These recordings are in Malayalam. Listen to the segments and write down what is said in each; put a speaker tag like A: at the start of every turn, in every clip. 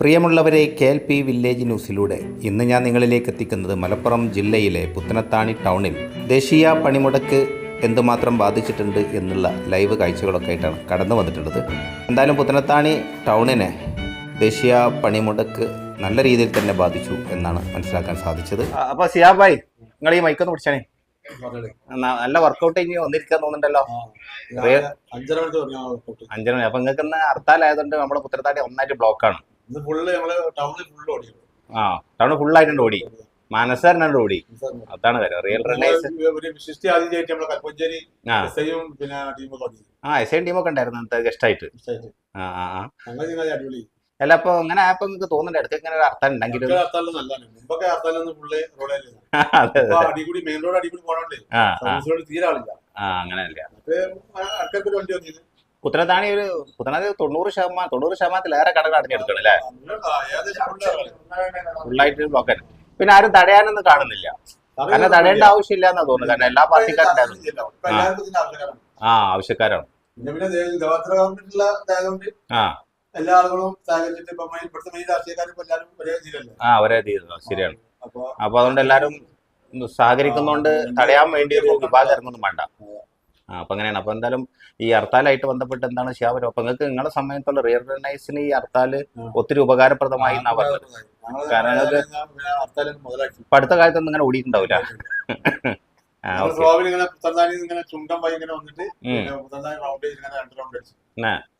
A: പ്രിയമുള്ളവരെ, KLP വില്ലേജ് ന്യൂസിലൂടെ ഇന്ന് ഞാൻ നിങ്ങളിലേക്ക് എത്തിക്കുന്നത് മലപ്പുറം ജില്ലയിലെ പുത്തനത്താണി ടൗണിൽ ദേശീയ പണിമുടക്ക് എന്തുമാത്രം ബാധിച്ചിട്ടുണ്ട് എന്നുള്ള ലൈവ് കാഴ്ചകളൊക്കെ ആയിട്ടാണ് കടന്നു വന്നിട്ടുള്ളത്. എന്തായാലും പുത്തനത്താണി ടൗണിനെ ദേശീയ പണിമുടക്ക് നല്ല രീതിയിൽ തന്നെ ബാധിച്ചു എന്നാണ് മനസ്സിലാക്കാൻ സാധിച്ചത്. അപ്പോൾ സിയാബ് ഭായ്, നിങ്ങൾ ഈ മൈക്കൊന്ന് പിടിച്ചാണേ. നല്ല വർക്കൗട്ട് കഴിഞ്ഞ് വന്നിരിക്കാൻ തോന്നുന്നുണ്ടല്ലോ. 5 മണി. അപ്പൊ നിങ്ങൾക്ക് ഇന്ന് ഹർത്താലായതുകൊണ്ട് നമ്മുടെ പുത്തനത്താണി ഒന്നായിട്ട് ബ്ലോക്കാണ്. ടൗണ് ഫുള്ളായിട്ടുണ്ട് ഓടി. മാനസാരനാണ് ഓടി. അതാണ് കാര്യം. റിയൽ റണ്ണേഴ്സ് എസ് ഐ ടീമൊക്കെ ഉണ്ടായിരുന്നു ഗസ്റ്റ് ആയിട്ട്. അല്ല, അപ്പൊ അങ്ങനെ ആയപ്പോ നിങ്ങൾക്ക് തോന്നുന്നുണ്ട് ഇടയ്ക്ക് ഇങ്ങനെ ഒരു അർത്ഥം ഉണ്ടെങ്കിലും അങ്ങനെയല്ല. പുത്തനത്താണി 90% കടകൾ അടഞ്ഞെടുക്കണം അല്ലേ? ഫുള്ളായിട്ട് ബ്ലോക്ക്. പിന്നെ ആരും തടയാനൊന്നും കാണുന്നില്ല. കാരണം തടയേണ്ട ആവശ്യമില്ല എന്നാ തോന്നുന്നു. കാരണം എല്ലാ പാർട്ടിക്കാരും ആവശ്യക്കാരാണ്.
B: എല്ലാ ആളുകളും
A: ഒരേ ശരിയാണ്. അപ്പൊ അതുകൊണ്ട് എല്ലാരും സഹകരിക്കുന്നോണ്ട് തടയാൻ വേണ്ടി ഒരു വിഭാഗം ഇറങ്ങൊന്നും വേണ്ട. അപ്പൊ അങ്ങനെയാണ്. അപ്പൊ എന്തായാലും ഈ ഹർത്താലായിട്ട് ബന്ധപ്പെട്ട് എന്താണ് ശിഹാബ്, അപ്പൊ നിങ്ങൾക്ക് നിങ്ങളുടെ സമയത്തുള്ള റിയൽ റണ്ണേഴ്സിന് ഈ ഹർത്താല് ഒത്തിരി ഉപകാരപ്രദമായി എന്നാ പറഞ്ഞത്. കാരണം ഇപ്പൊ അടുത്ത കാലത്തൊന്നും ഇങ്ങനെ ഓടിയിട്ടുണ്ടാവില്ല.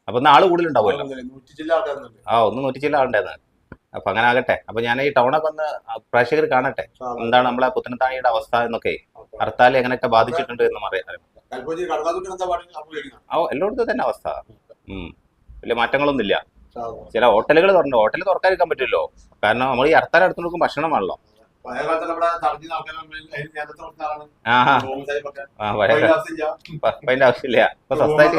A: അപ്പൊ ആള് കൂടുതലുണ്ടാവുമല്ലോ. 100 ചില്ല ആളുണ്ടായിരുന്നു. അപ്പൊ അങ്ങനെ ആകട്ടെ. അപ്പൊ ഞാൻ ഈ ടൗണൊക്കെ ഒന്ന് പ്രേക്ഷകർ കാണട്ടെ, എന്താണ് നമ്മളെ പുത്തനത്താണിയുടെ അവസ്ഥ എന്നൊക്കെ, ഹർത്താൽ എങ്ങനെയൊക്കെ ബാധിച്ചിട്ടുണ്ട് എന്നും അറിയാം. എല്ലായിടത്തും തന്നെ അവസ്ഥ. വലിയ മാറ്റങ്ങളൊന്നും ഇല്ല. ചില ഹോട്ടലുകൾ തുറന്നു. ഹോട്ടൽ തുറക്കാതിരിക്കാൻ പറ്റുമല്ലോ, കാരണം നമ്മൾ ഈ ഹർത്താൽ എടുത്തു നോക്കും ഭക്ഷണമാണല്ലോ. അതിന്റെ ആവശ്യമില്ല. ഇപ്പൊ സ്വസ്ഥായിട്ട്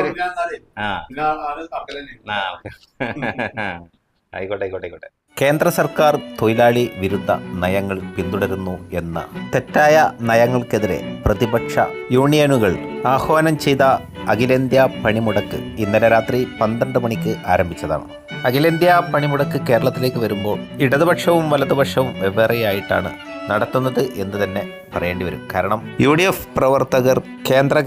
A: ആയിക്കോട്ടെ. കേന്ദ്ര സർക്കാർ തൊഴിലാളി വിരുദ്ധ നയങ്ങൾ പിന്തുടരുന്നു എന്ന തെറ്റായ നയങ്ങൾക്കെതിരെ പ്രതിപക്ഷ യൂണിയനുകൾ ആഹ്വാനം ചെയ്ത അഖിലേന്ത്യാ പണിമുടക്ക് ഇന്നലെ രാത്രി 12 മണിക്ക് ആരംഭിച്ചതാണ്. അഖിലേന്ത്യാ പണിമുടക്ക് കേരളത്തിലേക്ക് വരുമ്പോൾ ഇടതുപക്ഷവും വലതുപക്ഷവും വെവ്വേറെയായിട്ടാണ് നടത്തുന്നത് എന്ന് തന്നെ പറയേണ്ടി വരും. കാരണം UDF പ്രവർത്തകർ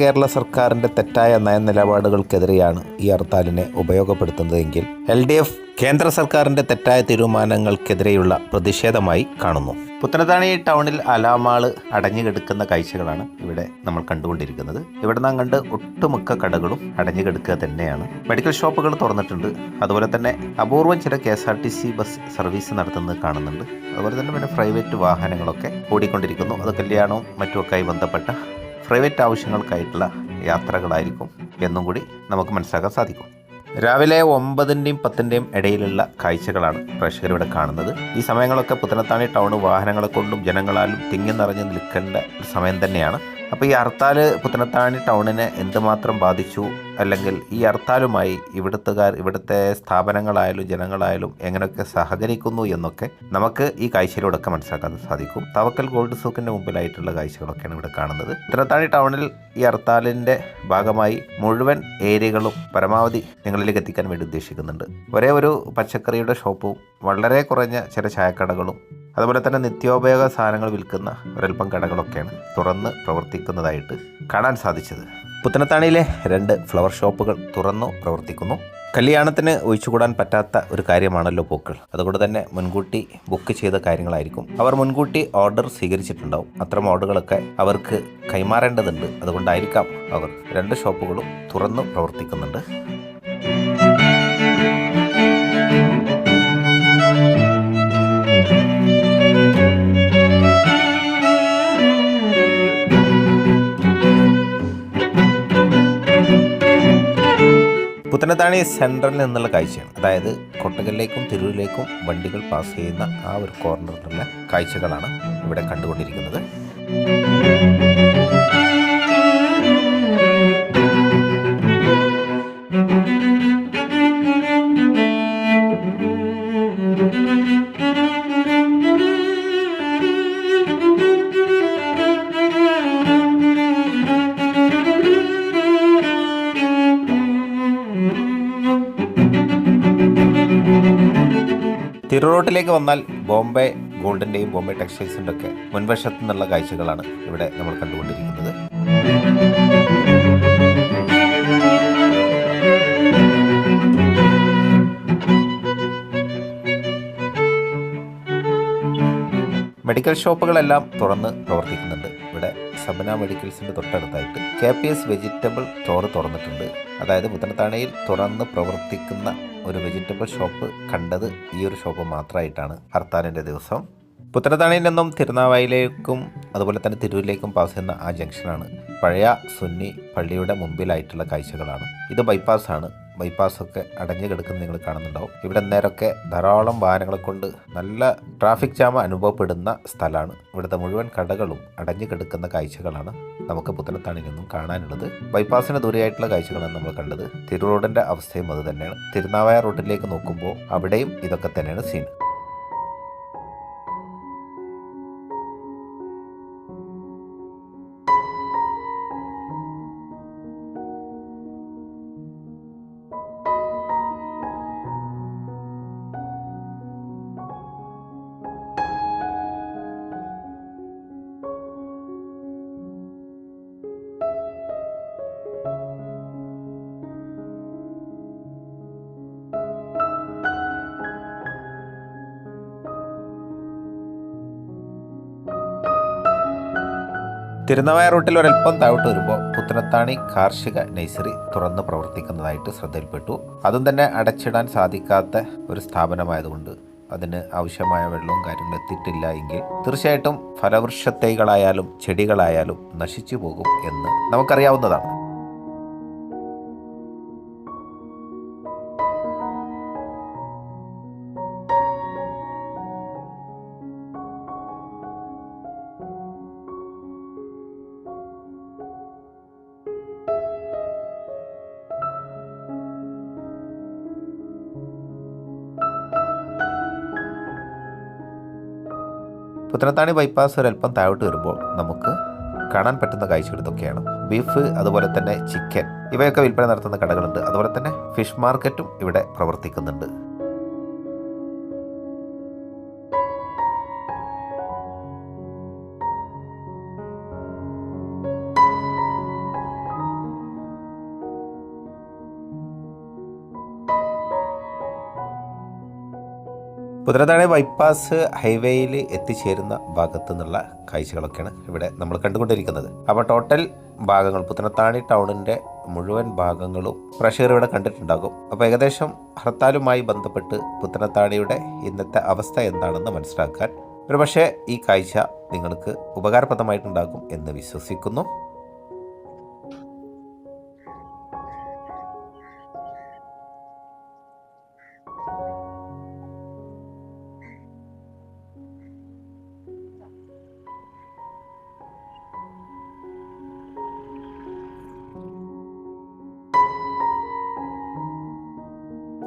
A: കേരള സർക്കാരിൻ്റെ തെറ്റായ നയനിലപാടുകൾക്കെതിരെയാണ് ഈ ഹർത്താലിനെ ഉപയോഗപ്പെടുത്തുന്നതെങ്കിൽ LDF കേന്ദ്ര സർക്കാരിൻ്റെ തെറ്റായ തീരുമാനങ്ങൾക്കെതിരെയുള്ള പ്രതിഷേധമായി കാണുന്നു. പുത്തനത്താണി ടൗണിൽ അലാമാള് അടഞ്ഞു കിടക്കുന്ന കാഴ്ചകളാണ് ഇവിടെ നമ്മൾ കണ്ടുകൊണ്ടിരിക്കുന്നത്. ഇവിടെ നാം കണ്ട് ഒട്ടുമിക്ക കടകളും അടഞ്ഞു കിടക്കുക തന്നെയാണ്. മെഡിക്കൽ ഷോപ്പുകൾ തുറന്നിട്ടുണ്ട്. അതുപോലെ തന്നെ അപൂർവം ചില KSRTC ബസ് സർവീസ് നടത്തുന്നത് കാണുന്നുണ്ട്. അതുപോലെ തന്നെ പിന്നെ പ്രൈവറ്റ് വാഹനങ്ങളൊക്കെ ഓടിക്കൊണ്ടിരിക്കുന്നു. അത് കല്യാണവും മറ്റുമൊക്കെയായി ബന്ധപ്പെട്ട പ്രൈവറ്റ് ആവശ്യങ്ങൾക്കായിട്ടുള്ള യാത്രകളായിരിക്കും എന്നും കൂടി നമുക്ക് മനസ്സിലാക്കാൻ സാധിക്കും. രാവിലെ 9-ന്റെയും 10-ന്റെയും ഇടയിലുള്ള കാഴ്ചകളാണ് പ്രേക്ഷകരിവിടെ കാണുന്നത്. ഈ സമയങ്ങളൊക്കെ പുത്തനത്താണി ടൗൺ വാഹനങ്ങളെ കൊണ്ടും ജനങ്ങളാലും തിങ്ങി നിറഞ്ഞ് നിൽക്കേണ്ട ഒരു സമയം തന്നെയാണ്. അപ്പോൾ ഈ ഹർത്താൽ പുത്തനത്താണി ടൗണിനെ എന്തുമാത്രം ബാധിച്ചു, അല്ലെങ്കിൽ ഈ ഹർത്താലുമായി ഇവിടുത്തെ സ്ഥാപനങ്ങളായാലും ജനങ്ങളായാലും എങ്ങനെയൊക്കെ സഹകരിക്കുന്നു എന്നൊക്കെ നമുക്ക് ഈ കാഴ്ചയിലൂടെയൊക്കെ മനസ്സിലാക്കാൻ സാധിക്കും. തവക്കൽ ഗോൾഡ് സൂക്കിൻ്റെ മുമ്പിലായിട്ടുള്ള കാഴ്ചകളൊക്കെയാണ് ഇവിടെ കാണുന്നത്. പുത്തനത്താണി ടൗണിൽ ഈ ഹർത്താലിൻ്റെ ഭാഗമായി മുഴുവൻ ഏരിയകളും പരമാവധി നിങ്ങളിലേക്ക് എത്തിക്കാൻ വേണ്ടി ഉദ്ദേശിക്കുന്നുണ്ട്. ഒരേ ഒരു പച്ചക്കറിയുടെ ഷോപ്പും വളരെ കുറഞ്ഞ ചില ചായക്കടകളും അതുപോലെ തന്നെ നിത്യോപയോഗ സാധനങ്ങൾ വിൽക്കുന്ന ഒരൽപ്പം കടകളൊക്കെയാണ് തുറന്ന് പ്രവർത്തിക്കുന്നതായിട്ട് കാണാൻ സാധിച്ചത്. പുത്തനത്താണിയിലെ 2 ഫ്ലവർ ഷോപ്പുകൾ തുറന്നു പ്രവർത്തിക്കുന്നു. കല്യാണത്തിന് ഒഴിച്ചുകൂടാൻ പറ്റാത്ത ഒരു കാര്യമാണല്ലോ പൂക്കൾ. അതുകൊണ്ട് തന്നെ മുൻകൂട്ടി ബുക്ക് ചെയ്ത കാര്യങ്ങളായിരിക്കും. അവർ മുൻകൂട്ടി ഓർഡർ സ്വീകരിച്ചിട്ടുണ്ടാവും. അത്തരം ഓർഡറുകളൊക്കെ അവർക്ക് കൈമാറേണ്ടതുണ്ട്. അതുകൊണ്ടായിരിക്കാം അവർ 2 ഷോപ്പുകളും തുറന്നു പ്രവർത്തിക്കുന്നുണ്ട്. പുത്തനത്താണി സെൻട്രലിൽ നിന്നുള്ള കാഴ്ചയാണ്. അതായത് കൊട്ടകലിലേക്കും തിരൂരിലേക്കും വണ്ടികൾ പാസ് ചെയ്യുന്ന ആ ഒരു കോർണറിലുള്ള കാഴ്ചകളാണ് ഇവിടെ കണ്ടുകൊണ്ടിരിക്കുന്നത്. തിരൂർ റോട്ടിലേക്ക് വന്നാൽ ബോംബെ ഗോൾഡിൻ്റെയും ബോംബെ ടെക്സ്റ്റൈൽസിൻ്റെ ഒക്കെ മുൻവശത്തു നിന്നുള്ള കാഴ്ചകളാണ് ഇവിടെ നമ്മൾ കണ്ടുകൊണ്ടിരിക്കുന്നത്. മെഡിക്കൽ ഷോപ്പുകളെല്ലാം തുറന്ന് പ്രവർത്തിക്കുന്നുണ്ട്. ഇവിടെ സബന മെഡിക്കൽസിൻ്റെ തൊട്ടടുത്തായിട്ട് KPS വെജിറ്റബിൾ സ്റ്റോർ തുറന്നിട്ടുണ്ട്. അതായത് പുത്തനത്താണിയിൽ തുറന്ന് പ്രവർത്തിക്കുന്ന ഒരു വെജിറ്റബിൾ ഷോപ്പ് കണ്ടത് ഈ ഒരു ഷോപ്പ് മാത്രമായിട്ടാണ് ഹർത്താലിൻ്റെ ദിവസം. പുത്തനത്താണിയിൽ നിന്നും തിരുനാവായിലേക്കും അതുപോലെ തന്നെ തിരൂരിലേക്കും പാസ് ചെയ്യുന്ന ആ ജംഗ്ഷനാണ് പഴയ സുന്നി പള്ളിയുടെ മുമ്പിലായിട്ടുള്ള കാഴ്ചകളാണ്. ഇത് ബൈപ്പാസാണ്. ബൈപ്പാസൊക്കെ അടഞ്ഞു കിടക്കുന്നത് നിങ്ങൾ കാണുന്നുണ്ടാവും. ഇവിടെ നേരമൊക്കെ ധാരാളം വാഹനങ്ങളെ കൊണ്ട് നല്ല ട്രാഫിക് ജാം അനുഭവപ്പെടുന്ന സ്ഥലമാണ്. ഇവിടുത്തെ മുഴുവൻ കടകളും അടഞ്ഞു കിടക്കുന്ന കാഴ്ചകളാണ് നമുക്ക് പുത്തനത്താണിയിൽ നിന്നും കാണാനുള്ളത്. ബൈപ്പാസിന് ദൂരെയായിട്ടുള്ള കാഴ്ചകളാണ് നമ്മൾ കണ്ടത്. തിരൂർ റോഡിൻ്റെ അവസ്ഥയും അത് തന്നെയാണ്. തിരുനാവായ റോഡിലേക്ക് നോക്കുമ്പോൾ അവിടെയും ഇതൊക്കെ തന്നെയാണ് സീൻ. തിരുനാവായ റൂട്ടിൽ ഒരൽപ്പം താഴോട്ട് വരുമ്പോൾ പുത്തനത്താണി കാർഷിക നഴ്സറി തുറന്ന് പ്രവർത്തിക്കുന്നതായിട്ട് ശ്രദ്ധയിൽപ്പെട്ടു. അതും തന്നെ അടച്ചിടാൻ സാധിക്കാത്ത ഒരു സ്ഥാപനമായതുകൊണ്ട് അതിന് ആവശ്യമായ വെള്ളവും കാര്യങ്ങളും എത്തിയിട്ടില്ല എങ്കിൽ തീർച്ചയായിട്ടും ഫലവൃക്ഷത്തൈകളായാലും ചെടികളായാലും നശിച്ചു പോകും എന്ന് നമുക്കറിയാവുന്നതാണ്. പുത്തനത്താണി ബൈപ്പാസ് ഒരൽപ്പം താഴോട്ട് വരുമ്പോൾ നമുക്ക് കാണാൻ പറ്റുന്ന കാഴ്ചകൾ ഇതൊക്കെയാണ്. ബീഫ്, അതുപോലെ തന്നെ ചിക്കൻ, ഇവയൊക്കെ വിൽപ്പന നടത്തുന്ന കടകളുണ്ട്. അതുപോലെ തന്നെ ഫിഷ് മാർക്കറ്റും ഇവിടെ പ്രവർത്തിക്കുന്നുണ്ട്. പുത്തനത്താണി ബൈപ്പാസ് ഹൈവേയിൽ എത്തിച്ചേരുന്ന ഭാഗത്തു നിന്നുള്ള കാഴ്ചകളൊക്കെയാണ് ഇവിടെ നമ്മൾ കണ്ടുകൊണ്ടിരിക്കുന്നത്. അപ്പോൾ ടോട്ടൽ ഭാഗങ്ങൾ പുത്തനത്താണി ടൗണിൻ്റെ മുഴുവൻ ഭാഗങ്ങളും പ്രേക്ഷകർ ഇവിടെ കണ്ടിട്ടുണ്ടാകും. അപ്പോൾ ഏകദേശം ഹർത്താലുമായി ബന്ധപ്പെട്ട് പുത്തനത്താണിയുടെ ഇന്നത്തെ അവസ്ഥ എന്താണെന്ന് മനസ്സിലാക്കാൻ ഒരുപക്ഷെ ഈ കാഴ്ച നിങ്ങൾക്ക് ഉപകാരപ്രദമായിട്ടുണ്ടാകും എന്ന് വിശ്വസിക്കുന്നു.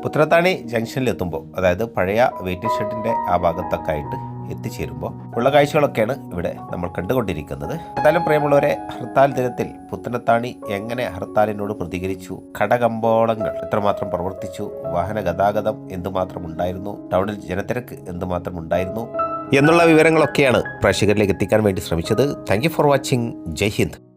A: പുത്തനത്താണി ജംഗ്ഷനിലെത്തുമ്പോൾ, അതായത് പഴയ വെയിറ്റിംഗ് ഷെഡിൻ്റെ ആ ഭാഗത്തൊക്കെ ആയിട്ട് എത്തിച്ചേരുമ്പോൾ ഉള്ള കാഴ്ചകളൊക്കെയാണ് ഇവിടെ നമ്മൾ കണ്ടുകൊണ്ടിരിക്കുന്നത്. എന്തായാലും പ്രിയമുള്ളവരെ, ഹർത്താൽ ദിനത്തിൽ പുത്തനത്താണി എങ്ങനെ ഹർത്താലിനോട് പ്രതികരിച്ചു, കടകമ്പോളങ്ങൾ എത്രമാത്രം പ്രവർത്തിച്ചു, വാഹന ഗതാഗതം എന്തുമാത്രം ഉണ്ടായിരുന്നു, ടൗണിൽ ജനത്തിരക്ക് എന്തുമാത്രം ഉണ്ടായിരുന്നു എന്നുള്ള വിവരങ്ങളൊക്കെയാണ് പ്രേക്ഷകരിലേക്ക് എത്തിക്കാൻ വേണ്ടി ശ്രമിച്ചത്. Thank you for watching. Jai Hind.